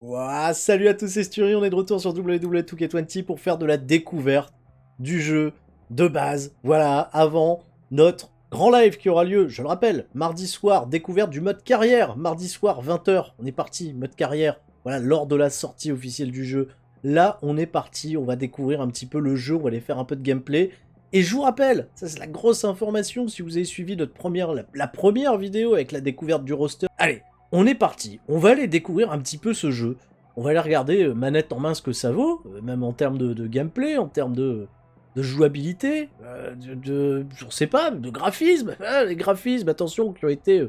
Ouah, salut à tous, c'est Sturi, on est de retour sur WWE2K20 pour faire de la découverte du jeu de base. Voilà, avant notre grand live qui aura lieu, je le rappelle, mardi soir, découverte du mode carrière, mardi soir, 20h, on est parti, mode carrière, voilà, lors de la sortie officielle du jeu. Là, on est parti, on va découvrir un petit peu le jeu, on va aller faire un peu de gameplay. Et je vous rappelle, ça c'est la grosse information, si vous avez suivi notre la première vidéo avec la découverte du roster. Allez, on est parti, on va aller découvrir un petit peu ce jeu. On va aller regarder manette en main ce que ça vaut, même en termes de gameplay, en termes de jouabilité, je sais pas, de graphisme. Ah, les graphismes, attention, qui ont été...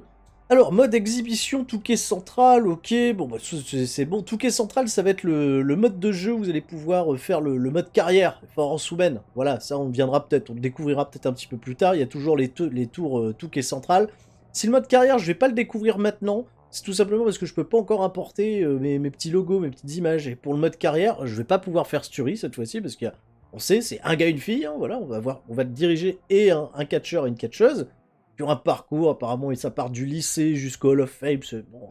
Alors, mode exhibition, Touquet Central, ok, bon, bah, c'est bon. Touquet Central, ça va être le mode de jeu où vous allez pouvoir faire le mode carrière, fort en sous-main. Voilà, ça, on viendra peut-être, on le découvrira peut-être un petit peu plus tard. Il y a toujours les tours Touquet Central. Si le mode carrière, je vais pas le découvrir maintenant, c'est tout simplement parce que je peux pas encore importer mes petits logos, mes petites images. Et pour le mode carrière, je vais pas pouvoir faire Sturi cette fois-ci, parce qu'on sait, c'est un gars, une fille, hein, voilà, on va te diriger et un catcheur et une catcheuse sur un parcours, apparemment, et ça part du lycée jusqu'au Hall of Fame, c'est bon,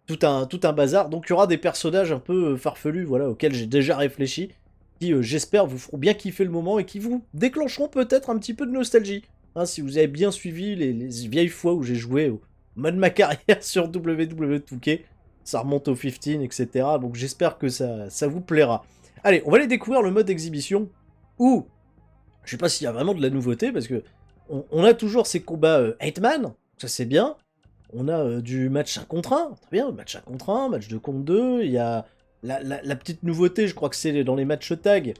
tout un bazar. Donc il y aura des personnages un peu farfelus, voilà, auxquels j'ai déjà réfléchi, qui, j'espère, vous feront bien kiffer le moment et qui vous déclencheront peut-être un petit peu de nostalgie. Hein, si vous avez bien suivi les vieilles fois où j'ai joué au mode ma carrière sur WWE2K, ça remonte au 15, etc. Donc j'espère que ça vous plaira. Allez, on va aller découvrir le mode exhibition, où, je sais pas s'il y a vraiment de la nouveauté, parce que on a toujours ces combats 8-man, ça c'est bien. On a du match 1 contre 1, très bien, match 1 contre 1, match 2 contre 2. Il y a la petite nouveauté, je crois que c'est dans les matchs tag.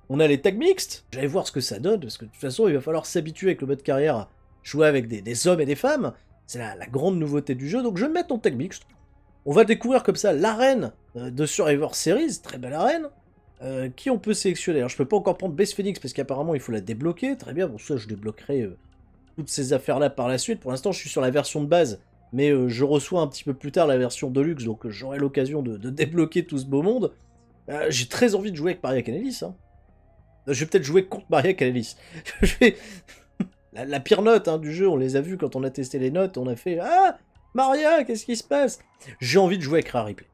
On a les tags mixtes. J'allais voir ce que ça donne, parce que de toute façon, il va falloir s'habituer avec le mode carrière à jouer avec des hommes et des femmes. C'est la grande nouveauté du jeu, donc je vais me mettre en tag mixte. On va découvrir comme ça l'arène de Survivor Series, très belle arène. Qui on peut sélectionner? Alors je peux pas encore prendre Base Phoenix parce qu'apparemment il faut la débloquer, très bien, bon ça je débloquerai toutes ces affaires-là par la suite. Pour l'instant, je suis sur la version de base, mais je reçois un petit peu plus tard la version Deluxe, donc j'aurai l'occasion de débloquer tout ce beau monde. J'ai très envie de jouer avec Maria Kanellis. Hein. Je vais peut-être jouer contre Maria Kanellis. la pire note hein, du jeu, on les a vus quand on a testé les notes, on a fait « Ah Maria, qu'est-ce qui se passe ?» J'ai envie de jouer avec Rhea Ripley.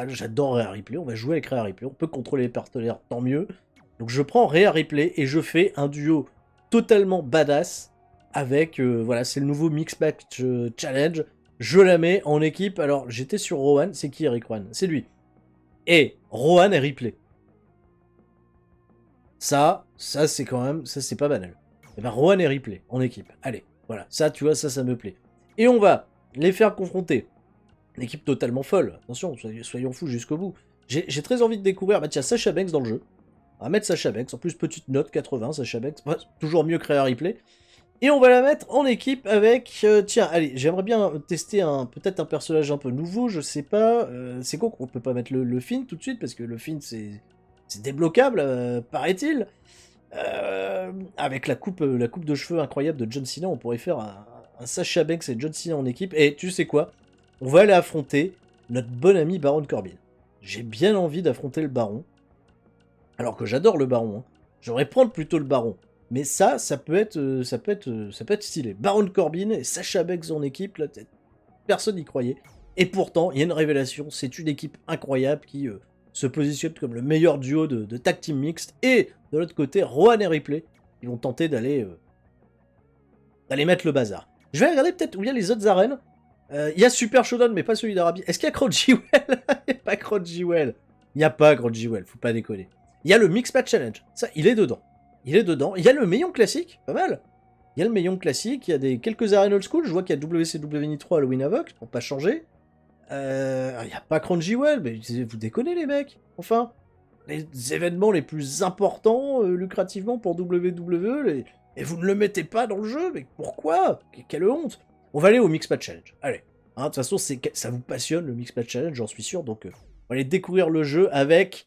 J'adore Rhea Ripley, on va jouer avec Rhea Ripley, on peut contrôler les partenaires, tant mieux. Donc je prends Rhea Ripley et je fais un duo totalement badass avec, voilà, c'est le nouveau Mix Match Challenge. Je la mets en équipe. Alors, j'étais sur Rowan. C'est qui Eric Rowan? C'est lui. Et Rowan et Ripley. Ça c'est quand même, ça c'est pas banal. Et ben Rowan et Ripley en équipe. Allez, voilà, ça tu vois, ça me plaît. Et on va les faire confronter. Une équipe totalement folle. Attention, soyons fous jusqu'au bout. J'ai très envie de découvrir, bah tiens, Sasha Banks dans le jeu. On va mettre Sasha Banks. En plus, petite note, 80, Sasha Banks. Ouais, toujours mieux que Rhea Ripley. Et on va la mettre en équipe avec... tiens, allez, j'aimerais bien tester peut-être un personnage un peu nouveau, je sais pas. C'est con qu'on peut pas mettre le Finn tout de suite, parce que le Finn, c'est débloquable, paraît-il. Avec la coupe de cheveux incroyable de John Cena, on pourrait faire un Sasha Banks et John Cena en équipe. Et tu sais quoi? On va aller affronter notre bon ami Baron Corbin. J'ai bien envie d'affronter le Baron. Alors que j'adore le Baron. Hein. J'aimerais prendre plutôt le Baron. Mais ça peut être stylé. Baron Corbin et Sasha Banks en équipe, là, personne n'y croyait. Et pourtant, il y a une révélation, c'est une équipe incroyable qui se positionne comme le meilleur duo de tag team mixte. Et de l'autre côté, Rowan et Ripley, ils vont tenter d'aller mettre le bazar. Je vais regarder peut-être où il y a les autres arènes. Il y a Super Showdown, mais pas celui d'Arabie. Est-ce qu'il y a Crunchyroll? Il n'y a pas Crunchyroll. Il n'y a pas Crunchyroll, faut pas déconner. Il y a le Mix Match Challenge. Ça, il est dedans. Il est dedans. Il y a le Meillon classique, pas mal. Il y a le Meillon classique, il y a quelques arènes old school. Je vois qu'il y a WCW Nitro Halloween Havoc, pour pas changer. Il n'y a pas Crunchyroll, mais vous déconnez les mecs. Enfin, les événements les plus importants lucrativement pour WWE, et vous ne le mettez pas dans le jeu, mais pourquoi? Quelle honte. On va aller au Mix Match Challenge. Allez. Hein, de toute façon, ça vous passionne le Mix Match Challenge, j'en suis sûr. Donc, on va aller découvrir le jeu avec...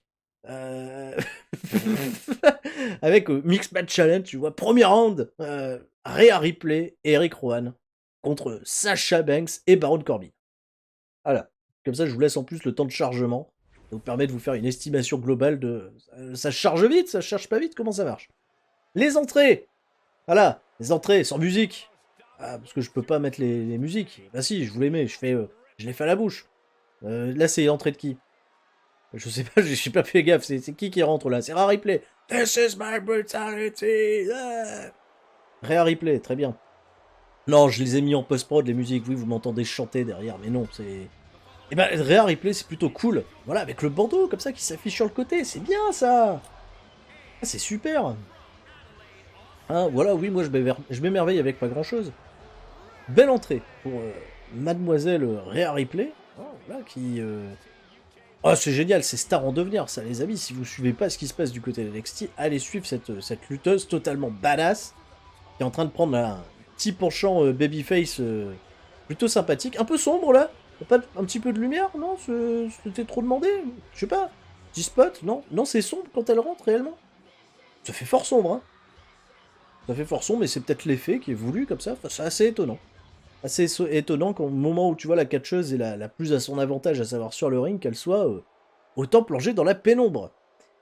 avec Mix Match Challenge, tu vois. Premier round, Rhea Ripley et Eric Rowan contre Sasha Banks et Baron Corbin. Voilà. Comme ça, je vous laisse en plus le temps de chargement. Ça vous permet de vous faire une estimation globale de... ça charge vite, ça charge pas vite, comment ça marche? Les entrées. Voilà, les entrées sans musique. Ah, parce que je peux pas mettre les musiques. Bah si, je vous les mets, je les fais à la bouche. Là, c'est l'entrée de qui? Je sais pas, je suis pas fait gaffe. C'est qui rentre là? C'est Rhea Ripley. This is my brutality. Ah. Rhea Ripley, très bien. Non, je les ai mis en post-prod, les musiques. Oui, vous m'entendez chanter derrière, mais non, c'est... Eh ben, Rhea Ripley, c'est plutôt cool. Voilà, avec le bandeau comme ça qui s'affiche sur le côté. C'est bien, ça. Ah, c'est super. Hein, voilà, oui, moi, je m'émerveille avec pas grand-chose. Belle entrée pour Mademoiselle Rhea Ripley. Oh, voilà, qui... Oh, c'est génial, c'est star en devenir, ça, les amis. Si vous suivez pas ce qui se passe du côté de NXT, allez suivre cette lutteuse totalement badass qui est en train de prendre un petit penchant babyface plutôt sympathique. Un peu sombre, là. Pas un petit peu de lumière, non? C'était trop demandé? Je sais pas. 10 spots? Non, non, c'est sombre quand elle rentre, réellement. Ça fait fort sombre, hein. Ça fait fort sombre, mais c'est peut-être l'effet qui est voulu comme ça. Enfin, c'est assez étonnant. Assez étonnant qu'au moment où tu vois la catcheuse est la plus à son avantage, à savoir sur le ring, qu'elle soit autant plongée dans la pénombre.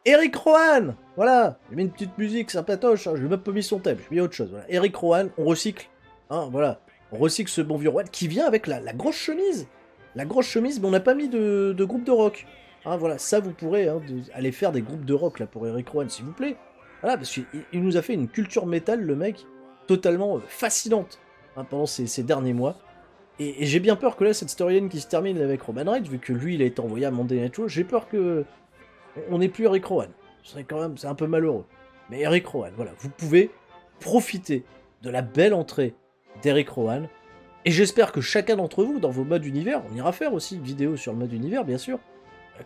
Eric Rowan. Voilà, j'ai mis une petite musique sympatoche, hein. Je lui ai même pas mis son thème, j'ai mis autre chose. Voilà. Eric Rowan, on recycle. Hein, voilà. On recycle ce bon vieux Rowan qui vient avec la grosse chemise. La grosse chemise, mais on n'a pas mis de groupe de rock. Hein, voilà, ça vous pourrez aller faire des groupes de rock là pour Eric Rowan, s'il vous plaît. Voilà, parce qu'il nous a fait une culture métal, le mec, totalement fascinante. Hein, pendant ces derniers mois. Et j'ai bien peur que là, cette storyline qui se termine avec Roman Reigns, vu que lui, il a été envoyé à Monday Night Raw, j'ai peur que on n'ait plus Eric Rowan. Ce serait quand même, c'est un peu malheureux. Mais Eric Rowan, voilà, vous pouvez profiter de la belle entrée d'Eric Rowan. Et j'espère que chacun d'entre vous, dans vos modes univers, on ira faire aussi une vidéo sur le mode univers, bien sûr,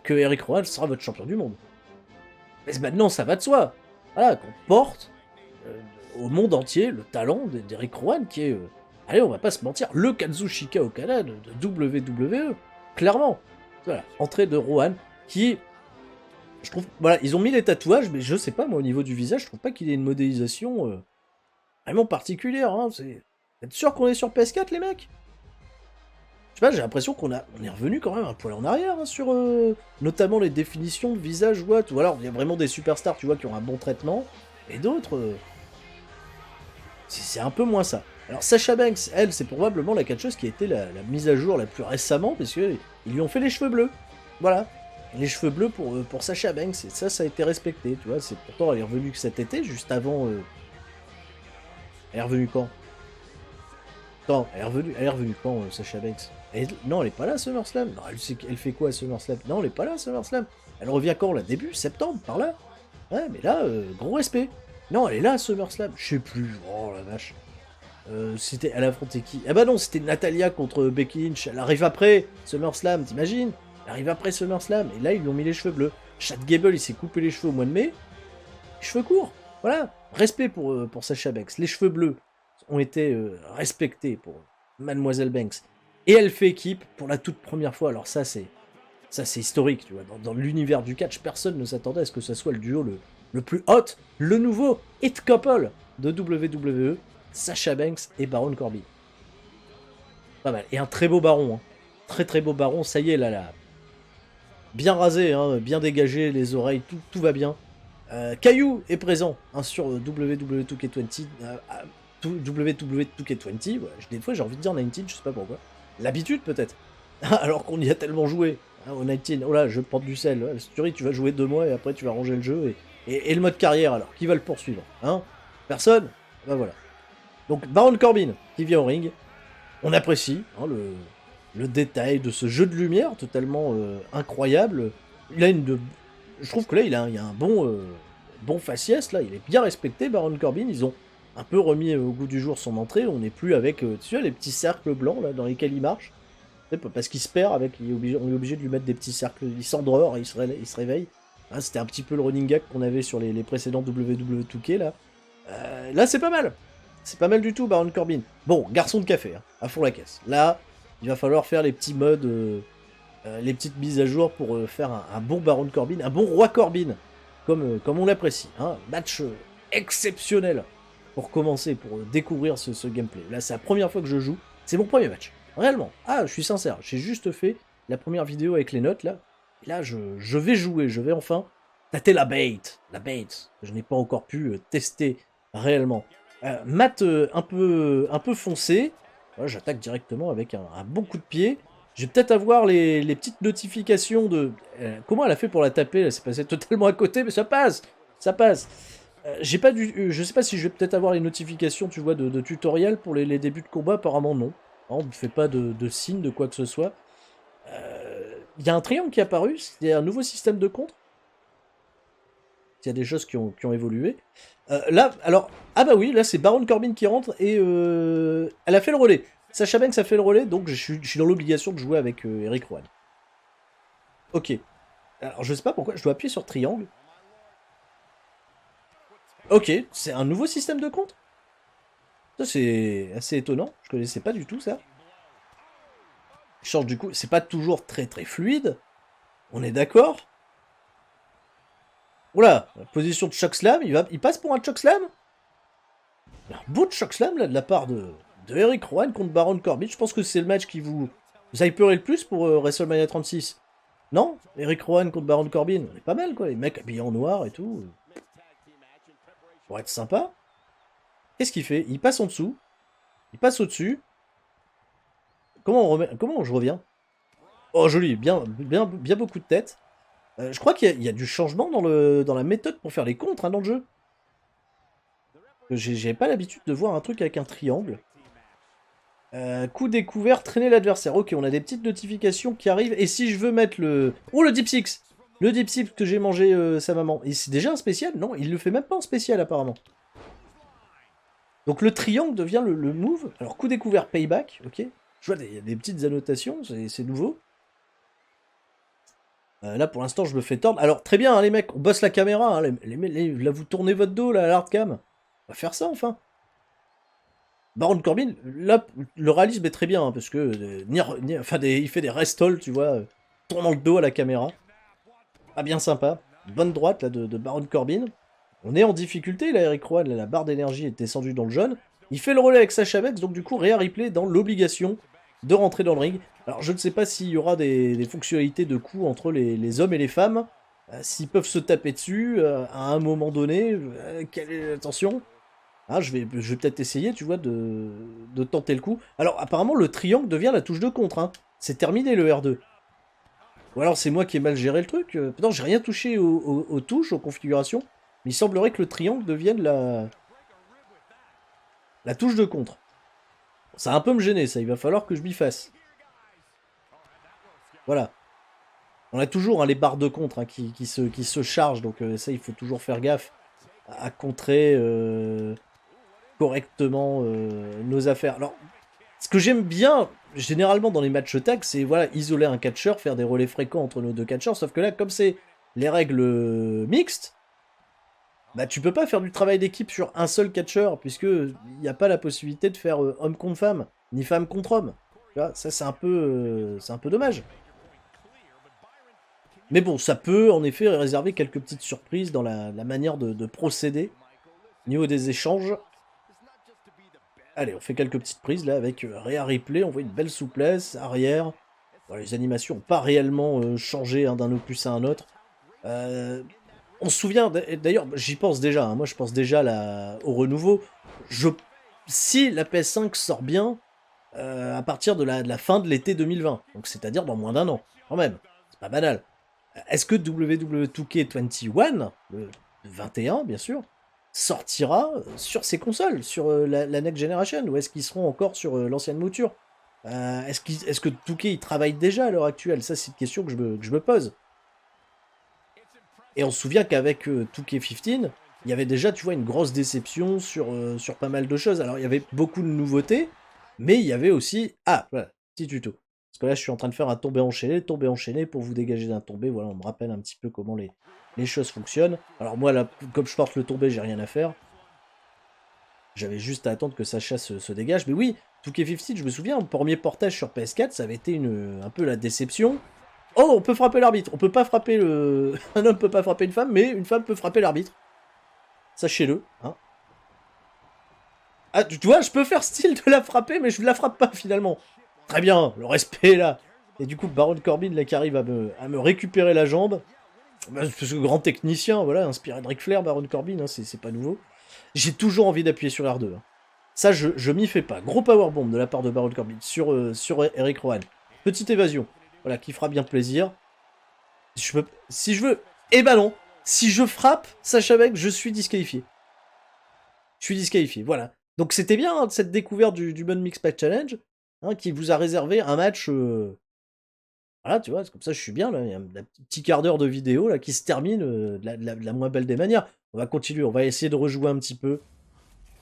que Eric Rowan sera votre champion du monde. Mais maintenant, ça va de soi. Voilà, qu'on porte au monde entier le talent d'Eric Rowan, qui est, allez, on va pas se mentir, le Kazuchika Okada de WWE. Clairement. Voilà, entrée de Rowan, qui, je trouve, voilà, ils ont mis les tatouages, mais je sais pas, moi, au niveau du visage, je trouve pas qu'il ait une modélisation vraiment particulière. Hein. Vous êtes sûr qu'on est sur PS4, les mecs? Je sais pas, j'ai l'impression on est revenu quand même un poil en arrière hein, sur notamment les définitions de visage ou autre. Ou alors il y a vraiment des superstars, tu vois, qui ont un bon traitement, et d'autres, c'est un peu moins ça. Alors Sasha Banks, elle, c'est probablement la catcheuse qui a été la mise à jour la plus récemment, parce qu'ils lui ont fait les cheveux bleus. Voilà. Et les cheveux bleus pour Sasha Banks, et ça a été respecté, tu vois. Pourtant, elle est revenue que cet été, juste avant... Elle est revenue quand? Attends, elle est revenue quand, Sasha Banks? Non, elle est pas là, SummerSlam. Non, elle fait quoi, SummerSlam? Non, elle est pas là, SummerSlam. Elle revient quand, là? Début septembre, par là? Ouais, mais là, gros respect. Non, elle est là, SummerSlam. Je sais plus. Oh la vache. Elle a affronté qui? Ah bah non, c'était Natalia contre Becky Lynch. Elle arrive après SummerSlam, t'imagines? Elle arrive après SummerSlam. Et là, ils lui ont mis les cheveux bleus. Chad Gable, il s'est coupé les cheveux au mois de mai. Cheveux courts. Voilà. Respect pour Sasha Banks. Les cheveux bleus ont été respectés pour Mademoiselle Banks. Et elle fait équipe pour la toute première fois. Alors ça c'est historique, tu vois. Dans l'univers du catch, personne ne s'attendait à ce que ça soit le duo le plus hot, le nouveau hit couple de WWE, Sasha Banks et Baron Corbin. Pas mal. Et un très beau baron. Hein. Très très beau baron. Ça y est, là. Bien rasé, hein, bien dégagé, les oreilles, tout va bien. Caillou est présent hein, sur WWE2K20. WWE2K20. Ouais, des fois, j'ai envie de dire 19, je sais pas pourquoi. L'habitude, peut-être. Alors qu'on y a tellement joué. Hein, au 19, oh là, je porte du sel. Ouais, tu vas jouer 2 mois et après, tu vas ranger le jeu. Et le mode carrière, alors. Qui va le poursuivre hein? Personne? Ben voilà. Donc, Baron Corbin, qui vient au ring. On apprécie hein, le détail de ce jeu de lumière totalement incroyable. Il a je trouve que là, il y a un bon faciès, là. Il est bien respecté, Baron Corbin. Ils ont un peu remis au goût du jour son entrée. On n'est plus avec, tu sais, les petits cercles blancs, là, dans lesquels il marche. Parce qu'il se perd avec... on est obligé de lui mettre des petits cercles. Il s'endort, il se réveille. Hein, c'était un petit peu le running gag qu'on avait sur les précédents WWE2K, là. Là, c'est pas mal. C'est pas mal du tout, Baron Corbin. Bon, garçon de café, hein, à fond la caisse. Là, il va falloir faire les petits modes, les petites mises à jour pour faire un bon Baron Corbin, un bon Roi Corbin, comme on l'apprécie. Hein. Match exceptionnel pour commencer, pour découvrir ce gameplay. Là, c'est la première fois que je joue. C'est mon premier match. Réellement. Ah, je suis sincère. J'ai juste fait la première vidéo avec les notes, là. Et là, je vais jouer. Je vais enfin tâter la bait. La bait. Je n'ai pas encore pu tester réellement. Mat un peu foncé. Voilà, j'attaque directement avec un bon coup de pied. Je vais peut-être avoir les petites notifications de... comment elle a fait pour la taper là? C'est passé totalement à côté, mais ça passe. Ça passe. J'ai pas du... je sais pas si je vais peut-être avoir les notifications, tu vois, de tutoriel pour les débuts de combat. Apparemment, non. Non, on ne fait pas de signe de quoi que ce soit. Il y a un triangle qui est apparu. Il y a un nouveau système de contre. Il y a des choses qui ont évolué. Là, alors... ah bah oui, là, c'est Baron Corbin qui rentre et... elle a fait le relais. Sacha Banks a fait le relais, donc je suis dans l'obligation de jouer avec Eric Rowan. Ok. Alors, je sais pas pourquoi, je dois appuyer sur triangle. Ok, c'est un nouveau système de compte. Ça, c'est assez étonnant. Je connaissais pas du tout ça. Il change du coup, c'est pas toujours très très fluide. On est d'accord. Oula, la position de chokeslam, il passe pour un chokeslam. Un beau chokeslam là de la part de Eric Rowan contre Baron Corbin. Je pense que c'est le match qui vous hyperez le plus pour WrestleMania 36. Non, Eric Rowan contre Baron Corbin, on est pas mal quoi, les mecs habillés en noir et tout. Pour être sympa. Qu'est-ce qu'il fait? Il passe en dessous. Il passe au-dessus. Comment je reviens? Oh joli, bien beaucoup de têtes. Je crois qu'il y a du changement dans la méthode pour faire les contres hein, dans le jeu. J'avais pas l'habitude de voir un truc avec un triangle. Coup découvert, traîner l'adversaire. Ok, on a des petites notifications qui arrivent. Et si je veux mettre le... oh, le Deep Six! Le Deep Six que j'ai mangé sa maman. Et c'est déjà un spécial? Non, il le fait même pas en spécial apparemment. Donc le triangle devient le move. Alors coup découvert, payback. Ok. Je vois, il y a des petites annotations, c'est nouveau. Là pour l'instant je me fais tordre. Alors très bien hein, les mecs, on bosse la caméra. Hein, là vous tournez votre dos là, à l'hardcam. On va faire ça enfin. Baron Corbin, là, le réalisme est très bien, hein, parce que il fait des restolls, tu vois, tournant le dos à la caméra. Ah, bien sympa. Bonne droite, là, de Baron Corbin. On est en difficulté, là, Eric Rowan, là, la barre d'énergie est descendue dans le jaune. Il fait le relais avec Sacha Banks, donc du coup, Rhea Ripley dans l'obligation de rentrer dans le ring. Alors, je ne sais pas s'il y aura des fonctionnalités de coup entre les hommes et les femmes, s'ils peuvent se taper dessus à un moment donné. Attention. Ah, je vais peut-être essayer, tu vois, de tenter le coup. Alors, apparemment, le triangle devient la touche de contre. Hein. C'est terminé, le R2. Ou alors, c'est moi qui ai mal géré le truc. Non, j'ai rien touché aux touches, aux configurations. Mais il semblerait que le triangle devienne la touche de contre. Ça va un peu me gêner, ça. Il va falloir que je m'y fasse. Voilà. On a toujours hein, les barres de contre hein, qui se chargent. Donc, ça, il faut toujours faire gaffe à contrer... correctement nos affaires. Alors, ce que j'aime bien, généralement dans les matchs tag, c'est voilà, isoler un catcheur, faire des relais fréquents entre nos deux catcheurs, sauf que là, comme c'est les règles mixtes, bah tu peux pas faire du travail d'équipe sur un seul catcheur, puisque il n'y a pas la possibilité de faire homme contre femme, ni femme contre homme. Tu vois, ça c'est un peu dommage. Mais bon, ça peut en effet réserver quelques petites surprises dans la manière de procéder au niveau des échanges. Allez, on fait quelques petites prises là avec Rhea Ripley, on voit une belle souplesse, arrière. Bon, les animations n'ont pas réellement changé hein, d'un opus à un autre. On se souvient, d'ailleurs, j'y pense déjà, hein, moi je pense déjà au renouveau. Si la PS5 sort bien à partir de la fin de l'été 2020, donc c'est-à-dire dans moins d'un an, quand même, c'est pas banal. Est-ce que WWE2K21, le 21 bien sûr, sortira sur ces consoles, sur la Next Generation, ou est-ce qu'ils seront encore sur l'ancienne mouture Est-ce que 2K y travaille déjà à l'heure actuelle? Ça, c'est une question que je me pose. Et on se souvient qu'avec 2K15, il y avait déjà, tu vois, une grosse déception sur pas mal de choses. Alors, il y avait beaucoup de nouveautés, mais il y avait aussi... Ah, voilà, petit tuto. Parce que là, je suis en train de faire un tombé enchaîné pour vous dégager d'un tombé. Voilà, on me rappelle un petit peu comment les choses fonctionnent. Alors moi, là, comme je porte le tombé, j'ai rien à faire. J'avais juste à attendre que Sacha se dégage. Mais oui, 2K15, je me souviens, mon premier portage sur PS4, ça avait été un peu la déception. Oh, on peut frapper l'arbitre. On peut pas frapper le... Un homme peut pas frapper une femme, mais une femme peut frapper l'arbitre. Sachez-le. Hein. Ah, tu vois, je peux faire style de la frapper, mais je ne la frappe pas finalement. Très bien, le respect là. Et du coup, Baron Corbin là qui arrive à me récupérer la jambe. Parce que grand technicien, voilà, inspiré de Ric Flair, Baron Corbin, hein, c'est pas nouveau. J'ai toujours envie d'appuyer sur R2. Hein. Ça, je m'y fais pas. Gros powerbomb de la part de Baron Corbin sur Eric Rowan. Petite évasion. Voilà, qui fera bien plaisir. Si je veux... Eh ben non. Si je frappe Sacha Banks, je suis disqualifié. Je suis disqualifié, voilà. Donc c'était bien hein, cette découverte du Mud Mix Match Challenge, hein, qui vous a réservé un match... Voilà, tu vois, c'est comme ça je suis bien, là. Il y a un petit quart d'heure de vidéo là, qui se termine de la moins belle des manières. On va continuer, on va essayer de rejouer un petit peu.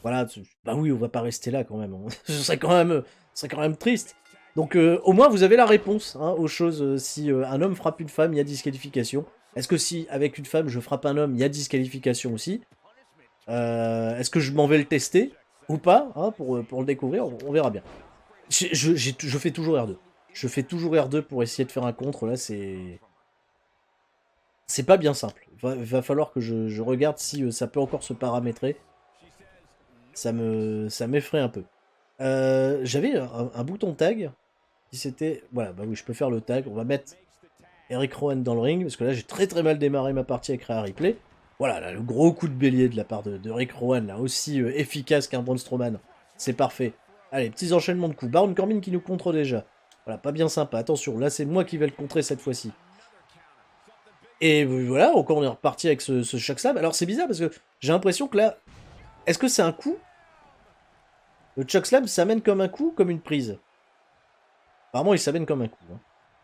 Voilà, bah oui, on va pas rester là quand même. Ce serait quand même triste. Donc au moins vous avez la réponse hein, aux choses. Si un homme frappe une femme, il y a disqualification. Est-ce que si avec une femme je frappe un homme, il y a disqualification aussi? Est-ce que je m'en vais le tester ou pas hein, pour le découvrir? On verra bien. Je fais toujours R2. Je fais toujours R2 pour essayer de faire un contre. Là, c'est pas bien simple. Va falloir que je regarde si ça peut encore se paramétrer. Ça m'effraie un peu. J'avais un bouton tag. Si c'était... Voilà, bah oui, je peux faire le tag. On va mettre Eric Rowan dans le ring. Parce que là, j'ai très très mal démarré ma partie avec Rhea Ripley. Voilà, là, le gros coup de bélier de la part de Eric Rowan. Là, aussi efficace qu'un Braun Strowman. C'est parfait. Allez, petits enchaînements de coups. Baron Corbin qui nous contre déjà. Voilà, pas bien sympa. Attention, là, c'est moi qui vais le contrer cette fois-ci. Et voilà, encore on est reparti avec ce shock slam. Alors, c'est bizarre parce que j'ai l'impression que là... Est-ce que c'est un coup? Le choke slam s'amène comme un coup, comme une prise. Apparemment, il s'amène comme un coup. Hein.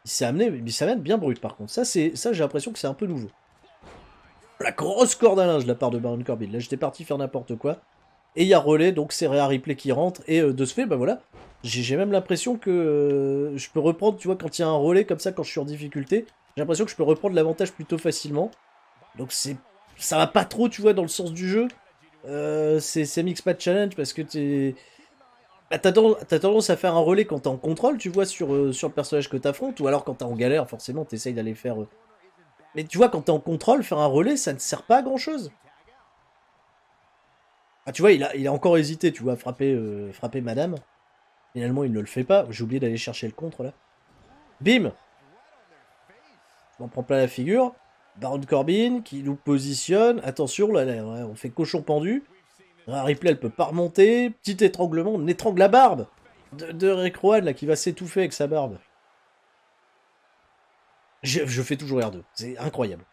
Il s'amène bien brut, par contre. Ça, j'ai l'impression que c'est un peu nouveau. La grosse corde à linge de la part de Baron Corbin. Là, j'étais parti faire n'importe quoi. Et il y a relais, donc c'est Rhea Ripley qui rentre. Et de ce fait, bah voilà. J'ai même l'impression que je peux reprendre, tu vois, quand il y a un relais comme ça, quand je suis en difficulté, j'ai l'impression que je peux reprendre l'avantage plutôt facilement. Donc ça va pas trop, tu vois, dans le sens du jeu. C'est Mix Match Challenge parce que bah, t'as tendance à faire un relais quand t'es en contrôle, tu vois, sur le personnage que t'affrontes, ou alors quand t'es en galère, forcément, t'essayes d'aller faire... Mais tu vois, quand t'es en contrôle, faire un relais, ça ne sert pas à grand-chose. Ah, tu vois, il a encore hésité, tu vois, à frapper madame. Finalement, il ne le fait pas. J'ai oublié d'aller chercher le contre, là. Bim! Je m'en prends plein la figure. Baron Corbin, qui nous positionne. Attention, là, on fait cochon pendu. Ripley, elle peut pas remonter. Petit étranglement, on étrangle la barbe de Rick Rowan, là, qui va s'étouffer avec sa barbe. Je fais toujours R2. C'est incroyable.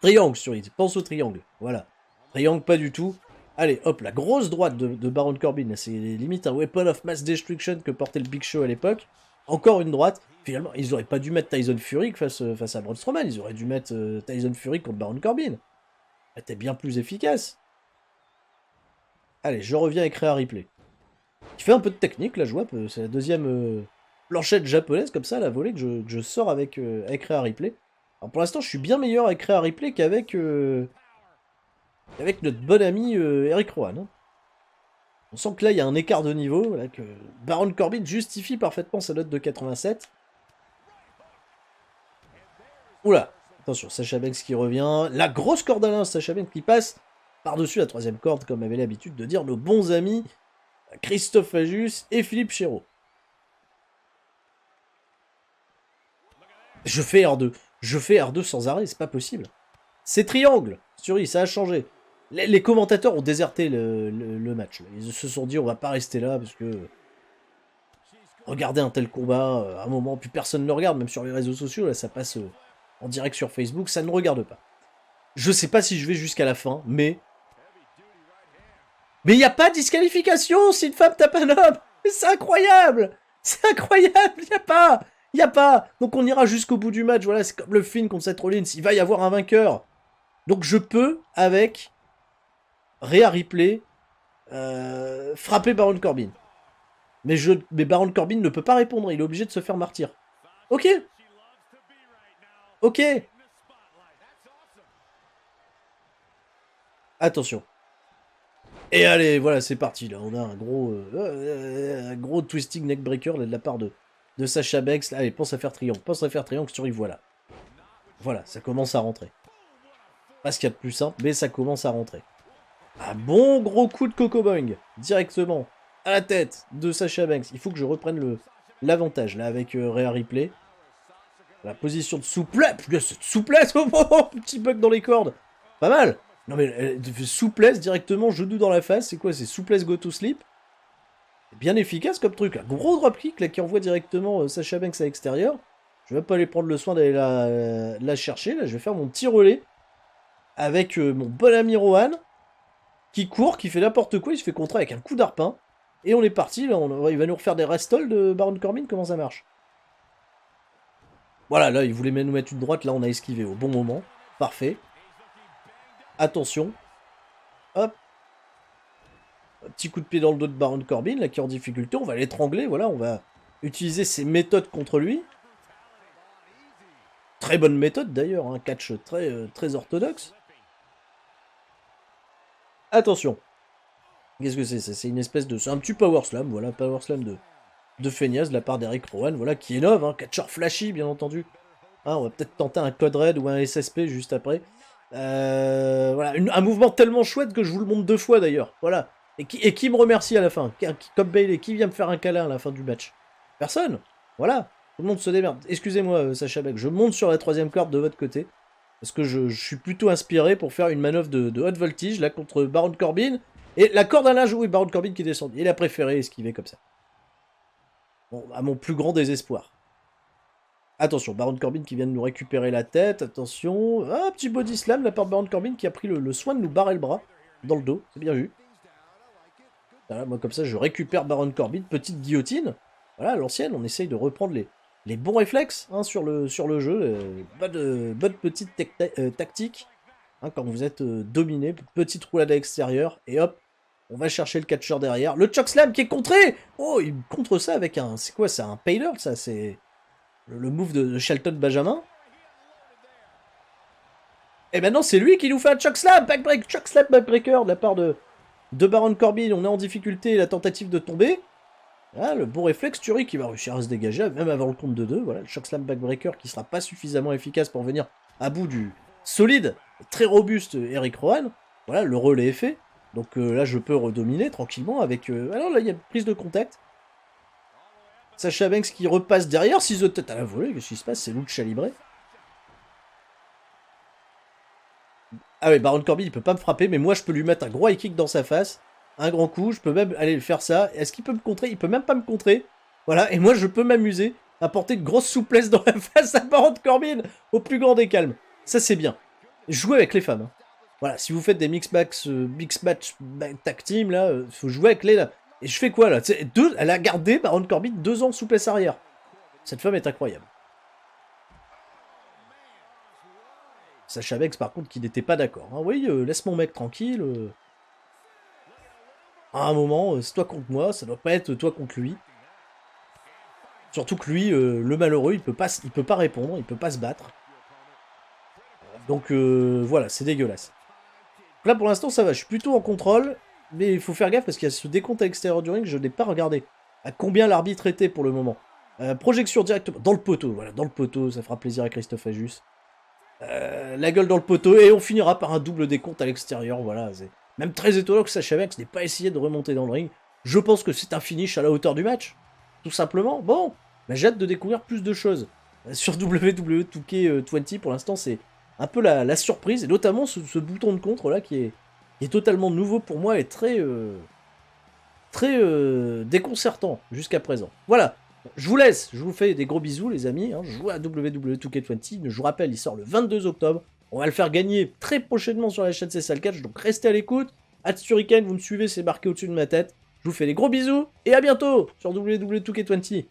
Triangle sur It. Pense au triangle. Voilà. Triangle, pas du tout. Allez, hop, la grosse droite de Baron Corbin. C'est limite un weapon of mass destruction que portait le Big Show à l'époque. Encore une droite. Finalement, ils auraient pas dû mettre Tyson Fury face à Braun Strowman. Ils auraient dû mettre Tyson Fury contre Baron Corbin. C'était bien plus efficace. Allez, je reviens avec Rhea Ripley. Qui fait un peu de technique, là, je vois. C'est la deuxième planchette japonaise, comme ça, la volée, que je sors avec Rhea Ripley. Alors, pour l'instant, je suis bien meilleur avec Rhea Ripley qu'avec notre bon ami Eric Rowan. Hein. On sent que là, il y a un écart de niveau, là, que Baron Corbin justifie parfaitement sa note de 87. Oula, attention, Sacha Banks qui revient. La grosse corde à linge, Sacha Banks qui passe par-dessus la troisième corde, comme avait l'habitude de dire nos bons amis Christophe Ajus et Philippe Chéreau. Je fais R2. Je fais R2 sans arrêt, c'est pas possible. C'est triangle. Suri, ça a changé. Les commentateurs ont déserté le match. Là. Ils se sont dit, on va pas rester là, parce que... Regarder un tel combat, à un moment, plus personne ne le regarde, même sur les réseaux sociaux, là, ça passe en direct sur Facebook, ça ne regarde pas. Je sais pas si je vais jusqu'à la fin, mais... Mais il n'y a pas de disqualification si une femme tape un homme. C'est incroyable. C'est incroyable, il n'y a pas. Donc on ira jusqu'au bout du match, voilà, c'est comme le film contre Seth Rollins, il va y avoir un vainqueur. Donc je peux, avec Rhea Ripley, frapper Baron Corbin. Mais Baron Corbin ne peut pas répondre, il est obligé de se faire martyr. Ok. Ok. Attention. Et allez, voilà, c'est parti, là. On a un gros twisting neckbreaker là, de la part de Sacha Banks. Allez, pense à faire triangle. Pense à faire triangle, tu arrives, voilà. Voilà, ça commence à rentrer. Pas ce qu'il y a de plus simple, mais ça commence à rentrer. Un bon gros coup de Coco Boing, directement, à la tête de Sacha Banks. Il faut que je reprenne l'avantage, là, avec Rhea Ripley. La position de souplesse. Cette souplesse, oh, petit bug dans les cordes. Pas mal. Non mais souplesse directement, genou dans la face, c'est quoi? C'est souplesse go to sleep? Bien efficace comme truc. Un gros dropkick là qui envoie directement Sasha Banks à l'extérieur. Je vais même pas aller prendre le soin d'aller la chercher. Là, je vais faire mon petit relais avec mon bon ami Rohan qui court, qui fait n'importe quoi. Il se fait contrer avec un coup d'arpin. Et on est parti. Là, il va nous refaire des restolls de Baron Corbin. Comment ça marche? Voilà, là, il voulait nous mettre une droite. Là, on a esquivé au bon moment. Parfait. Attention. Hop. Un petit coup de pied dans le dos de Baron Corbin, là, qui est en difficulté. On va l'étrangler, voilà. On va utiliser ses méthodes contre lui. Très bonne méthode, d'ailleurs. Un catch très orthodoxe. Attention. Qu'est-ce que c'est? C'est une espèce de... C'est un petit power slam, voilà. Power slam de feignasse de la part d'Eric Rowan, voilà, qui innove, hein. Catcher flashy, bien entendu. Ah, on va peut-être tenter un Code Red ou un SSP juste après. Voilà, un mouvement tellement chouette que je vous le montre 2 fois d'ailleurs. Voilà. Et qui me remercie à la fin? Comme Bailey, qui vient me faire un câlin à la fin du match? Personne. Voilà. Tout le monde se démerde. Excusez-moi, Sacha Beck, je monte sur la 3ème corde de votre côté. Parce que je suis plutôt inspiré pour faire une manœuvre de hot voltage là contre Baron Corbin. Et la corde à linge, oui, Baron Corbin qui descend. Il a préféré esquiver comme ça. Bon, à mon plus grand désespoir. Attention, Baron Corbin qui vient de nous récupérer la tête, attention. Ah, petit body slam de la part de Baron Corbin qui a pris le soin de nous barrer le bras dans le dos, c'est bien vu. Voilà, moi comme ça je récupère Baron Corbin, petite guillotine. Voilà, l'ancienne, on essaye de reprendre les bons réflexes hein, sur le jeu. Bonne petite tactique. Hein, quand vous êtes dominé, petite roulade à l'extérieur, et hop, on va chercher le catcheur derrière. Le chokeslam qui est contré. Oh, il contre ça avec un... C'est quoi, c'est un payler, ça, c'est... Le move de Shelton Benjamin. Et maintenant, c'est lui qui nous fait un chokeslam, chokeslam backbreaker de la part de Baron Corbin. On est en difficulté, la tentative de tomber. Là, le bon réflexe, Thury qui va réussir à se dégager, même avant le compte de 2. Voilà, le chokeslam backbreaker qui sera pas suffisamment efficace pour venir à bout du solide, très robuste Eric Rowan. Voilà, le relais est fait. Donc là, je peux redominer tranquillement avec... Alors là, il y a une prise de contact. Sasha Banks qui repasse derrière, 6 de tête à la volée, qu'est-ce qui se passe? C'est Lucha Libre. Ah ouais, Baron Corbin, il peut pas me frapper, mais moi je peux lui mettre un gros high kick dans sa face, un grand coup, je peux même aller faire ça. Est-ce qu'il peut me contrer? Il peut même pas me contrer. Voilà, et moi je peux m'amuser à porter une grosse souplesse dans la face à Baron Corbin au plus grand des calmes. Ça c'est bien. Jouez avec les femmes. Hein. Voilà, si vous faites des mix match tag team, là, faut jouer avec les... Là. Et je fais quoi là? Elle a gardé Baron Corbin 2 ans de souplesse arrière. Cette femme est incroyable. Sasha Banks par contre qui n'était pas d'accord. Hein. Oui, laisse mon mec tranquille. À un moment, c'est toi contre moi, ça doit pas être toi contre lui. Surtout que lui, le malheureux, il peut pas répondre, il peut pas se battre. Donc voilà, c'est dégueulasse. Là pour l'instant ça va, je suis plutôt en contrôle. Mais il faut faire gaffe parce qu'il y a ce décompte à l'extérieur du ring, je n'ai pas regardé. À combien l'arbitre était pour le moment. Projection directement dans le poteau. Voilà, dans le poteau, ça fera plaisir à Christophe Ajus. La gueule dans le poteau et on finira par un double décompte à l'extérieur. Voilà, c'est même très étonnant que Sasha Banks n'ait pas essayé de remonter dans le ring. Je pense que c'est un finish à la hauteur du match. Tout simplement. Bon, bah, j'ai hâte de découvrir plus de choses. Sur WWE 2K20, pour l'instant, c'est un peu la surprise. Et notamment ce bouton de contre là qui est totalement nouveau pour moi et très déconcertant jusqu'à présent. Voilà, je vous laisse, je vous fais des gros bisous les amis, hein. Je joue à WWE 2K20, je vous rappelle, il sort le 22 octobre, on va le faire gagner très prochainement sur la chaîne C'est ça le catch, donc restez à l'écoute, @Sturrican, vous me suivez, c'est marqué au-dessus de ma tête, je vous fais des gros bisous, et à bientôt sur WWE 2K20.